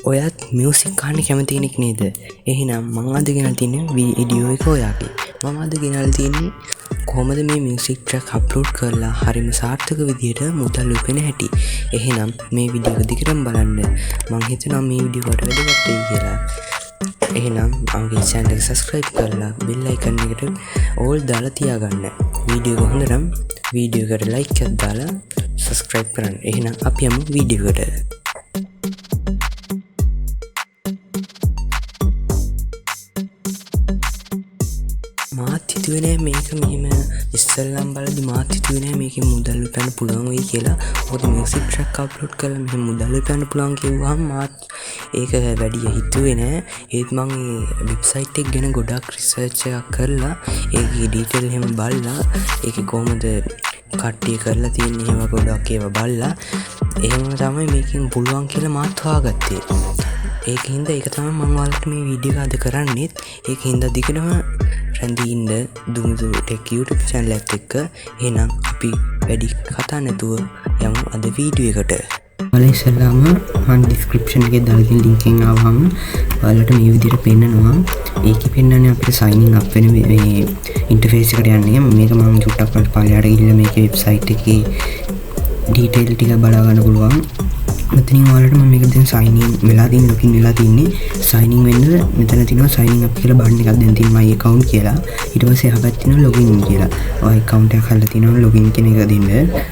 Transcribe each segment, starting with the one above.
ඔයත් මියසික් කාන්න කැමති කෙනෙක් නේද? එහෙනම් මං අද ගෙනල් තියෙන වීඩියෝ එක ඔයාගේ. මම අද ගෙනල් තියෙන්නේ කොහොමද මේ මියසික් ට්‍රැක් අප්ලෝඩ් කරලා හරිම සාර්ථක විදියට මුදල් උපයන හැටි. එහෙනම් මේ වීඩියෝ එක දිගටම බලන්න. මං හිතනවා මේ වීඩියෝ එකට වැදගත් වෙයි කියලා. එහෙනම් මගේ channel එක subscribe කරලා bell icon එකට all දාලා තියාගන්න. වීඩියෝ එක හොඳ නම් වීඩියෝ එකට like එකක් දාලා subscribe කරන්න. එහෙනම් අපි යමු වීඩියෝ එකට. මාත් හිතුවේ නෑ මේක මෙහෙම ඉස්සෙල්ලම බලද්දි මාත් හිතුවේ නෑ මේකෙන් මුදල් උපයන්න පුළුවන් වෙයි කියලා. මොකද මියුසික් ට්‍රැක් අප්ලෝඩ් කරලා මෙහෙම මුදල් උපයන්න පුළුවන් කිව්වහම මාත් ඒක වැඩි හිතුවේ නෑ. ඒත් මම මේ වෙබ්සයිට් එක ගැන ගොඩක් රිසර්ච් එකක් කරලා ඒකේ ඩීටේල් එහෙම බලලා ඒකේ කොහොමද කට්ටිය කරලා තියෙන්නේ ඒවා ගොඩක් ඒවා බලලා එහෙම තමයි මේකෙන් පුළුවන් කියලා මාත් හොයාගත්තේ. ඒකින්ද ඒක තමයි මම ඔයාලට මේ වීඩියෝ එක අද කරන්නේත්. ඒකින්ද දිගටම රැඳී ඉන්න දුමුදු ටෙක් YouTube channel එකත් එක්ක. එහෙනම් අපි වැඩි කතා නැතුව යමු අද වීඩියෝ එකට. ඔයාලා ඉස්සෙල්ලාම මම description එකේ දාලා තියෙන link එකෙන් ආවම ඔයාලට මේ විදිහට පෙන්නනවා. ඒකේ පෙන්නන්නේ අපිට signing up වෙන මේ interface එකට යන්නේ. මේක මම චුට්ටක් පල්ලෙහාට ගිහිල්ලා මේකේ website එකේ detail ටික බලා ගන්න පුළුවන්. මෙතනින් ඔයාලට මම මේක දැන් sign in වෙලා තියෙන login වෙලා තින්නේ. sign in වෙන්න මෙතන තියෙනවා signing up කියලා බටන් එකක් දැන් තියෙන my account කියලා. ඊට පස්සේ එහා පැත්තේ තියෙනවා login කියලා. ඔය account එක හල්ලා තියෙනවා login කියන එක දෙන්න.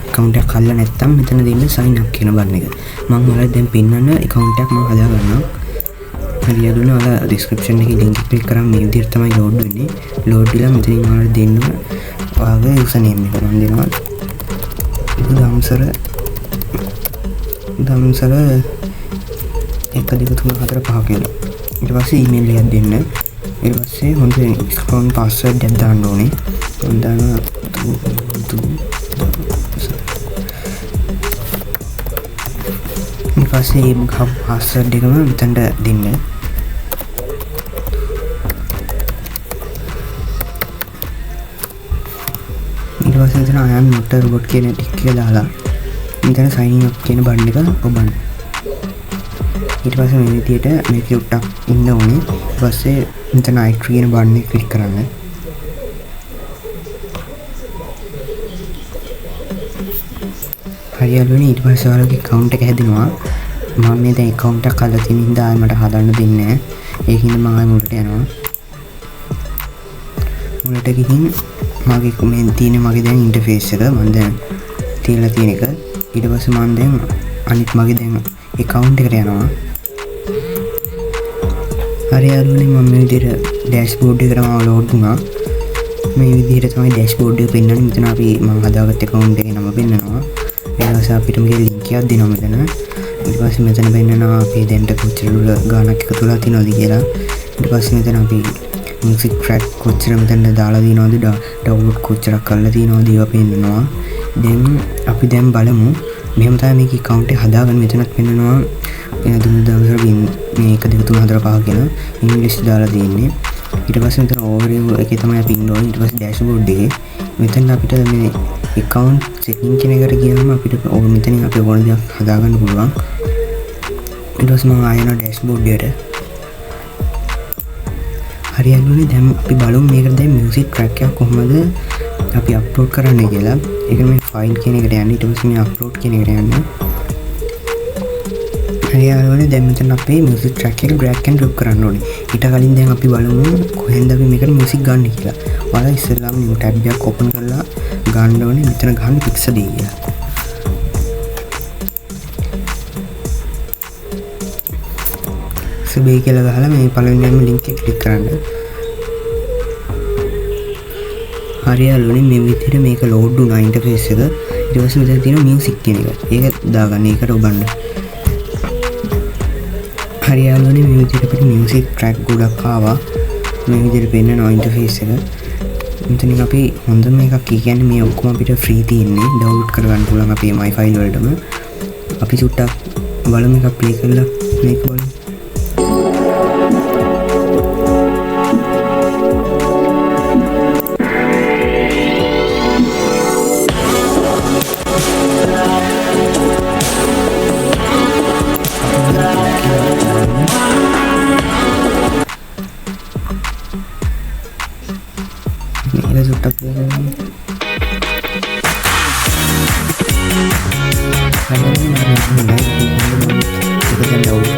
account එක හල්ලා නැත්තම් මෙතන දෙන්න sign up කියන බටන් එක. මම ඔයාලට දැන් පෙන්නන්න account එකක් මම හදා ගන්නවා. හරියට ඔයාලා description එකේ link එක click කරාම මේ විදිහට තමයි load වෙන්නේ. load වෙලා මෙතනින් ඔයාලට දෙන්න ඔයාගේ username එක මම දෙනවා. දම්සල 1 2 3 4 5 කියලා. ඊට පස්සේ email එකක් දෙන්න. ඊට පස්සේ හොඳින් strong password එකක් දාන්න ඕනේ. මම දානවා ඊට පස්සේ මේ password එකම මෙතනට දෙන්න. ඊට පස්සේ මෙතන I am not a robot කියන ටික එක දාලා මෙතන signing up කියන බටන් එක ඔබන්න. ඊට පස්සේ මේ විදිහට මේක උට්ටක් ඉන්න ඕනේ. ඊට පස්සේ මෙතන I agree කියන බටන් එක ක්ලික් කරන්න. හරියටම ඊට පස්සේ ඔයාලගේ account එක හැදෙනවා. මම මේ දැන් account එක හදලා තියෙන හින්දා මට හදන්න දෙන්නේ නැහැ. ඒකින්ද මම ආයෙ මුලට යනවා. මුලට ගිහින් මගේ මේ තියෙන මගේ දැන් interface එක මම දැන් තියලා තියෙන එක. ඊට පස්සේ මම දැන් අනිත් මගේ දැන් account එකට යනවා. හරියටම මම මේ විදිහට dashboard එකට මම load වුණා. මේ විදිහට තමයි dashboard එක පෙන්වන්නේ. මෙතන අපි මම හදාගත්ත account එකේ නම පෙන්නනවා. ඊට පස්සේ අපිට මේකේ link එකක් දෙනවා මෙතන. ඊට පස්සේ මෙතන පෙන්නනවා අපි දැන්ට කොච්චර ගාණක් එකතු වෙලා තියෙනවද කියලා. ඊට පස්සේ මෙතන අපි music track කොච්චර මෙතන දාලා තියෙනවද download කොච්චරක් කරලා තියෙනවද ඒවා පෙන්නනවා. දැන් අපි දැන් බලමු මෙහෙම තමයි මේක account එක හදාගන්න. මෙතනත් පෙන්නනවා එන දුමුදාමසර මේ 1 2 3 4 5 කියන ඉංග්‍රීසි දාලා තියෙන්නේ. ඊට පස්සේ මෙතන overview එකේ තමයි අපි ඉන්න ඕනේ. ඊට පස්සේ dashboard එකේ මෙතන අපිට මේ account setting කියන එකට ගියාම අපිට මෙතනින් අපි ඕන දේක් හදාගන්න පුළුවන්. ඊට පස්සේ මම ආයෙත් dashboard එකට හරියන්නේ දැන් අපි බලමු මේකට දැන් music track එක කොහොමද අපි අප්ලෝඩ් කරන්න කියලා. ඒක මේ file කියන එකට යන්න. ඊට පස්සේ මේ upload කියන එකට යන්න. හරියන්නේ දැන් මෙතන අපේ music track එක drag and drop කරන්න ඕනේ. ඊට කලින් දැන් අපි බලමු කොහෙන්ද අපි මේකට music ගන්න කියලා. ඔයාලා ඉස්සෙල්ලාම new tab එකක් open කරලා ගන්න ඕනේ. මෙතන ගන්න pixel කියලා. සබේ කියලා ගහලා මේ පළවෙනිම link එක click කරන්න. හරියටම මේ විදිහට මේක load වුණා interface එක. ඊට පස්සේ මෙතන තියෙනවා music කියන එක. ඒක දාගන්න. ඒකට ඔබන්න. හරියටම මේ විදිහට අපිට music track ගොඩක් ආවා. මේ විදිහට පෙන්නනවා interface එක. මෙතනින් අපි හොඳම එකක් කියන්නේ මේ ඔක්කොම අපිට free තියෙන්නේ. download කරගන්න පුළුවන් අපේ my file වලටම. අපි චුට්ටක් බලමු එකක් play කරලා මේක බලමු.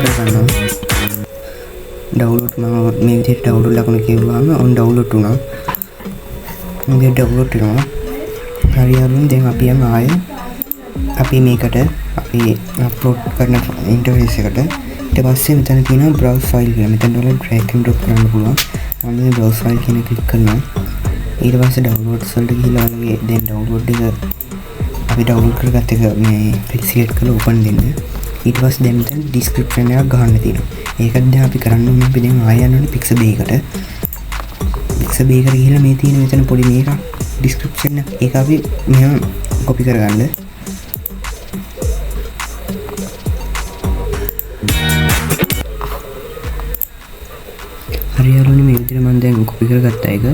කරගන්නවා. ඩවුන්ලෝඩ් මම මේ විදිහට ඩවුන්ලෝඩ් ලකුණ කියවුවාම ඔන් ඩවුන්ලෝඩ් වුණා. මේ ඩවුන්ලෝඩ් වෙනවා. හරියටම දැන් අපි යමු ආයෙ අපි මේකට අපි අප්ලෝඩ් කරන ඉන්ටර්ෆේස් එකට. ඊට පස්සේ මෙතන තියෙනවා browse file කියලා. මෙතන වල drag and drop කරන්න පුළුවන්. මම මේ browse file කියන ක්ලික් කරනවා. ඊට පස්සේ downloads වලට ගිහලා වගේ දැන් download එක අපි download කරගත්ත එක මේ click select කරලා open දෙන්න. ඊට පස්සේ දැන් මෙතන description එකක් ගහන්න තියෙනවා. ඒකත් දැන් අපි කරන්න ඕනේ අපි දැන් ආයෙ යන්න ඕනේ Pixabay එකට. Pixabay එකට ගිහලා මේ තියෙන මෙතන පොඩි මේක description එක අපි මෙහෙම copy කරගන්න. හරියටම මේ විදිහට මම දැන් copy කරගත්ත එක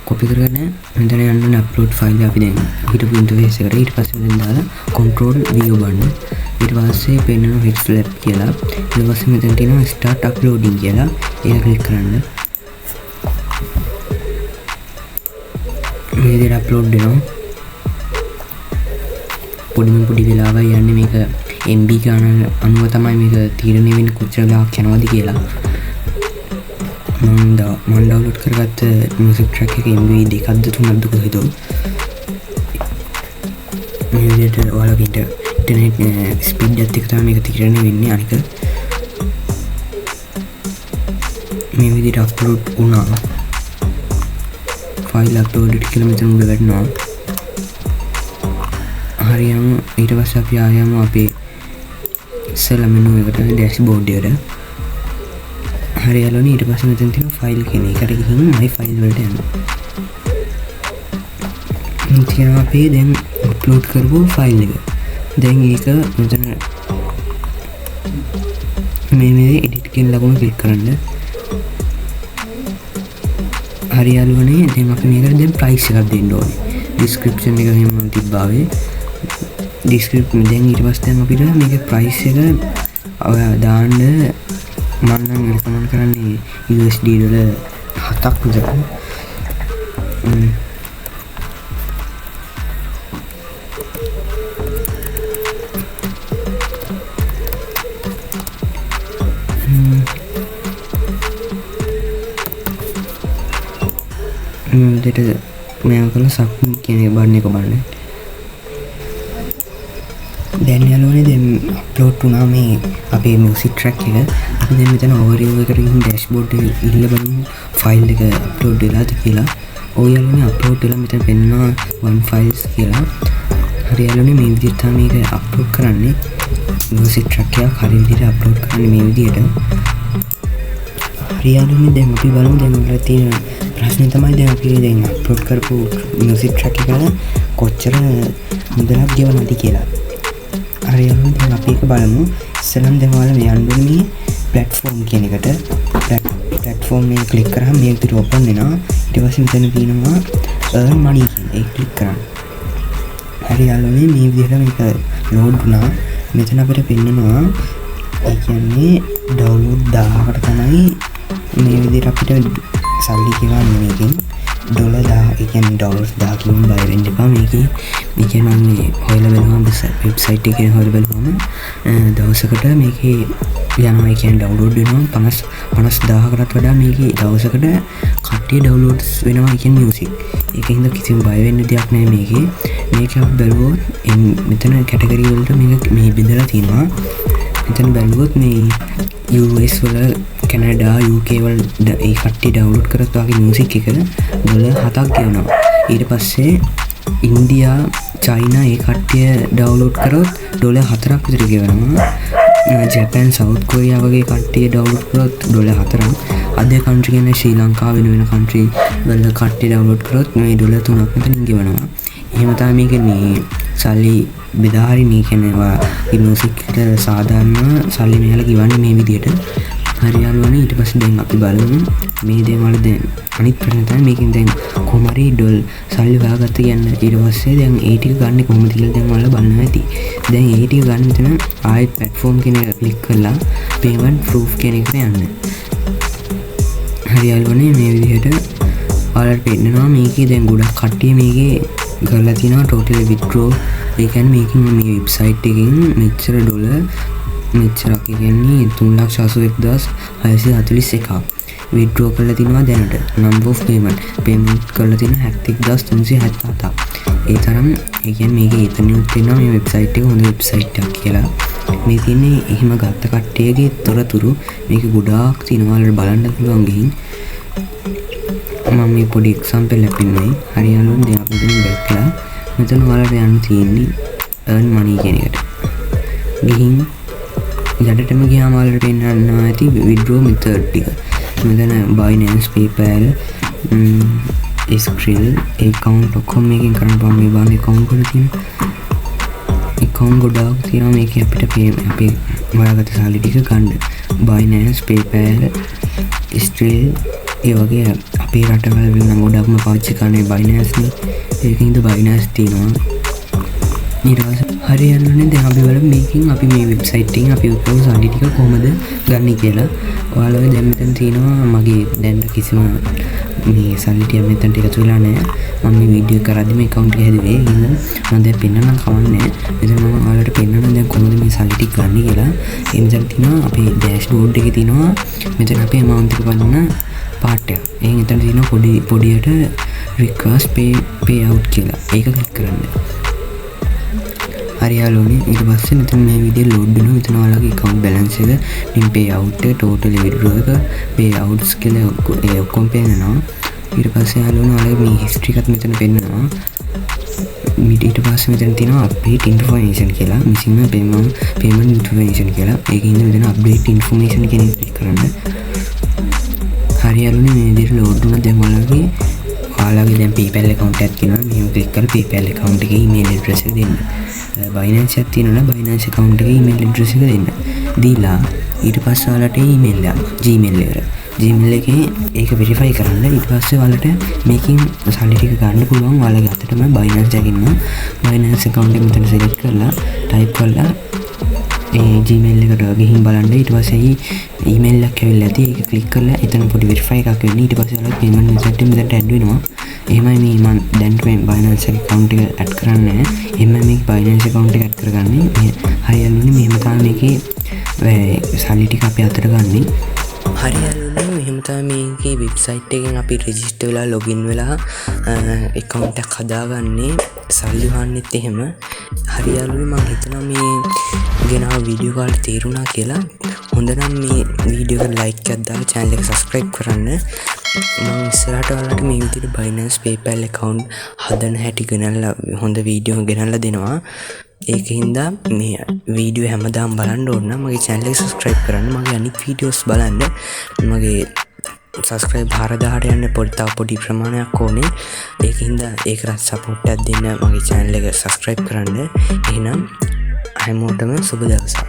copy කරගෙන මෙතන යන්න ඕනේ upload file අපි දැන් හිටපු interface එකට. ඊට පස්සේ මෙතන දාලා control v ඔබන්න. ඊට පස්සේ පෙන්නන reflect කියලා. ඊට පස්සේ මෙතන තියෙනවා start uploading කියලා. ඒක click කරන්න. මේ විදිහට upload වෙනවා. පොඩි වෙලාවයි යන්නේ මේක MB ගාන අනුව තමයි මේක තීරණය වෙන්නේ කොච්චර වෙලාවක් යනවද කියලා. මම ඩවුන්ලෝඩ් කරගත්ත මියුසික් ට්‍රැක් එක MB 2ක්ද 3ක්ද කොහෙද මේ විදිහට ඔයාලගේ ඉන්ටර්නෙට් ස්පීඩ් එකත් එක්ක තමයි මේක තීරණය වෙන්නේ. අනික මේ විදිහට අප්ලෝඩ් වුණා. ෆයිල් අප්ලෝඩ් කියලා මෙතන උඩ වැටෙනවා. හරියම ඊට පස්සේ අපි ආයම අපේ ඉස්සෙල්ලා මෙනු එකට ඩෑෂ්බෝඩ් එකට. හරියලුනේ ඊට පස්සේ මෙතන තියෙන ෆයිල් කියන එකට ගිහින් my file වලට යන්න. ඉතින් අපි දැන් අප්ලෝඩ් කරපු ෆයිල් එක. දැන් ඒක මෙතන මේ edit කියන ලකුණ ක්ලික් කරන්න. හරියලුනේ දැන් අපි මේකට දැන් price එකක් දෙන්න ඕනේ. description එක මෙහෙම තිබ්බාවේ. description දැන් ඊට පස්සේ දැන් අපිට මේකේ price එක දාන්න මම නම් recommend කරන්නේ USD $7ක් විතර. දෙට මම කළ submit කියන බටන් එක බලන්න. දැන් යාළුවනේ දැන් අප්ලෝඩ් වුණා මේ අපේ මියුසික් ට්‍රැක් එක. අපි දැන් මෙතන overview එකට ගිහින් dashboard එකේ ඉල්ල බලමු ෆයිල් එක අප්ලෝඩ් වෙලාද කියලා. ඔය යාළුවනේ අප්ලෝඩ් වෙලා මෙතන පෙන්නනවා one files කියලා. හරි යාළුවනේ මේ විදිහට තමයි මේක අප්ලෝඩ් කරන්නේ. මියුසික් ට්‍රැක් එක හරි විදිහට අප්ලෝඩ් කරන්නේ මේ විදිහට. හරි යාළුවනේ දැන් අපි බලමු දැන් වල තියෙන ප්‍රශ්නේ තමයි දැන් අපි දැන් අප්ලෝඩ් කරපු මියුසික් ට්‍රැක් එක කොච්චර මුදලක් ගෙවනවද කියලා. හරියටම දැන් අපි එක බලමු. ඉස්සෙල්ලාම දැන් ඔයාලා යන්න ඕනේ මේ platform කියන එකට. platform එක ක්ලික් කරාම මේක විතර open වෙනවා. ඊට පස්සේ මෙතන තියෙනවා earn money කියන එක ක්ලික් කරන්න. හරියටම මේ විදිහට මේක load වුණා. මෙතන අපිට පෙන්නනවා ඒ කියන්නේ download 1000කට තමයි මේ විදිහට අපිට සල්ලි ගෙවන්නේ මේකෙන්. $1000 ඒ කියන්නේ $1000කින් බය වෙන්න එපා මේකේ. මේ කියන්නේ මම හොයලා බලුවම වෙබ්සයිට් එකේ හොයලා බලුවම දවසකට මේකේ යනවා ඒ කියන්නේ ඩවුන්ලෝඩ් වෙනවා 50000කටත් වඩා මේකේ දවසකට කට්ටිය ඩවුන්ලෝඩ්ස් වෙනවා ඒ කියන්නේ මියුසික්. ඒකින්ද කිසිම බය වෙන්න දෙයක් නැහැ මේකේ. මේක අපි බලුවොත් මෙතන කැටගරි වලට මේක මේ බෙදලා තියෙනවා. මෙතන බලුවොත් මේ US වල කැනඩා UK වල ඒ කට්ටිය ඩවුන්ලෝඩ් කරත් වගේ මියුසික් එක $7ක් ගෙවනවා. ඊට පස්සේ ඉන්දියා චයිනා ඒ කට්ටිය ඩවුන්ලෝඩ් කරොත් $4ක් විතර ගෙවනවා. ජපාන් සවුත් කොරියා වගේ කට්ටිය ඩවුන්ලෝඩ් කරොත් $4ක්. අද කන්ට්‍රි කියන්නේ ශ්‍රී ලංකාව වෙන කන්ට්‍රි වල කට්ටිය ඩවුන්ලෝඩ් කරොත් මේ $3ක් මෙතනින් ගෙවනවා. එහෙම තමයි මේක මේ සල්ලි බෙදා හරි මේ කියන්නේ මේ මියුසික් එකට සාධාරණ සල්ලි මෙහෙලා ගෙවන්නේ මේ විදියට. හරි යාළුවනේ ඊට පස්සේ දැන් අපි බලමු මේ දේවල් දැන් අනිත් ප්‍රශ්නේ තමයි මේකෙන් දැන් කොහොම හරි ඩොල් සල්ලි හොයාගත්ත කියන්නේ. ඊට පස්සේ දැන් ඒ ටික ගන්න කොහොමද කියලා දැන් ඔයාලා බලන්න ඇති. දැන් ඒ ටික ගන්න මෙතන ආයෙත් platform කියන එක ක්ලික් කරලා payment proof කියන එකට යන්න. හරි යාළුවනේ මේ විදිහට ඔයාලට පෙන්නනවා මේකේ දැන් ගොඩක් කට්ටිය මේකේ කරලා තියෙනවා total withdraw. ඒ කියන්නේ මේකෙන් මේ වෙබ්සයිට් එකෙන් මෙච්චර $10 මෙච්චරක් කියන්නේ 3,81,641ක් විඩ්‍රෝ කරලා තිනවා දැනට. number of payment කරලා තියෙන 71,377ක්. ඒ තරම් ඒ කියන්නේ මේකේ එතනින් තියෙනවා මේ වෙබ්සයිට් එක හොඳ වෙබ්සයිට් එකක් කියලා. මේ තියෙන්නේ එහෙම ගත්ත කට්ටියගේ තොරතුරු මේක ගොඩාක් තියෙනවා වල බලන්න පුළුවන් ගිහින්. මම මේ පොඩි එක්සැම්පල් එකක් පෙන්නයි. හරියනොත් දැන් අපි මෙතන බැක්ලා මෙතන ඔයාලට යන්න තියෙන්නේ earn money කියන එකට. ගිහින් යටටම ගියාම ඔයාලට පෙන්නනවා ඇති withdraw method ටික. මෙතන Binance, PayPal, Skrill, account ඔක්කොම මේකෙන් කරන්න පුළුවන්. මේ බාගේ account වල තියෙන account ගොඩාක් තියෙනවා මේකේ අපිට අපේ හොයාගත්ත සල්ලි ටික ගන්න. Binance, PayPal, Skrill ඒ වගේ අපේ රටවල වෙන ගොඩක්ම පාවිච්චි කරන්නේ Binance නේ. ඒකින්ද Binance තියෙනවා. ඊට පස්සේ හරියන්නේ දැන් අපි බලමු මේකෙන් අපි මේ වෙබ්සයිට් එකෙන් අපි උපයන සල්ලි ටික කොහොමද ගන්න කියලා. ඔයාලගේ දැන් මෙතන තියෙනවා මගේ දැන් කිසිම මේ සල්ලි ටික මෙතනට එකතු වෙලා නැහැ. මම මේ වීඩියෝ කරද්දි මේ account එක හැදුවේ. එහෙනම් මම දැන් පෙන්නන්න කවන්නේ. මෙතන මම ඔයාලට පෙන්නන්න දැන් කොහොමද මේ සල්ලි ටික ගන්න කියලා. ඒ මෙතන තියෙනවා අපේ dashboard එකේ තියෙනවා මෙතන අපේ amount එක බලන්න part එක. එහෙන් එතන තියෙනවා පොඩියට request pay out කියලා. ඒක ක්ලික් කරන්න. හරියාලෝනේ ඊට පස්සේ මෙතන මේ විදිහට ලෝඩ් වෙනවා. මෙතන ඔයාලගේ account balance එක, then pay out එක, total withdraw එක, pay outs කියලා ඔක්කොම පේනවා. ඊට පස්සේ යාලෝනේ ඔයාලගේ මේ history එකත් මෙතන පෙන්නනවා. ඊට පස්සේ මෙතන තියෙනවා update information කියලා, missing payment information කියලා. ඒකින්ද මෙතන update information කියන එක ක්ලික් කරන්න. හරියාලෝනේ මේ විදිහට ලෝඩ් වුණා. දැන් ඔයාලගේ දැන් PayPal account එකක් තියෙනවා. මෙහෙම ක්ලික් කරලා PayPal account එකේ email address එක දෙන්න. Binance එකක් තියෙනවා. Binance account එකේ email address එක දෙන්න. දීලා ඊට පස්සේ ඔයාලට email එක Gmail එකේ ඒක verify කරන්න. ඊට පස්සේ ඔයාලට මේකෙන් සල්ලි ටික ගන්න පුළුවන්. ඔයාලගේ අතටම Binance එකකින් Binance account එක මෙතන select කරලා type කරලා ඒ Gmail එකට ගිහින් බලන්න. ඊට පස්සේ email එකක් ඇවිල්ලා ඇති. ඒක ක්ලික් කරලා එතන පොඩි verify එකක් වෙන්නේ. ඊට පස්සේ ඔයාලගේ payment method එක මෙතනට add වෙනවා. එහෙමයි මේ මම දැන් මේ Binance account එක add කරන්නේ නැහැ. එහෙම මේක Binance account එක add කරගන්නේ. හරියන්නේ මෙහෙම තමයි මේකේ සල්ලි ටික අපි අතට ගන්නේ. හරියන්නේ මෙහෙම තමයි මේකේ වෙබ්සයිට් එකෙන් අපි රෙජිස්ටර් වෙලා login වෙලා account එකක් හදාගන්නේ. සල්ලි හොයන්නෙත් එහෙම. හරියන්නේ මම හිතනවා මේ ගෙනාව වීඩියෝ කාල තේරුණා කියලා. හොඳ නම් මේ වීඩියෝ එකට like එකක් දාලා channel එක subscribe කරන්න. මම ඉස්සරහට ඔයාලට මේ විදිහට Binance, PayPal account හදන හැටි ගෙනල්ලා හොඳ වීඩියෝ ගෙනල්ලා දෙනවා. ඒකින්ද මේ වීඩියෝ හැමදාම බලන්න ඕන නම් මගේ channel එක subscribe කරන්න. මගේ අනිත් වීඩියෝස් බලන්න. මගේ subscribe 4000ට යන්න පොඩි ප්‍රමාණයක් ඕනේ. ඒකින්ද ඒකට support එකක් දෙන්න මගේ channel එක subscribe කරන්න. එහෙනම් හැමෝටම සුබ දවසක්.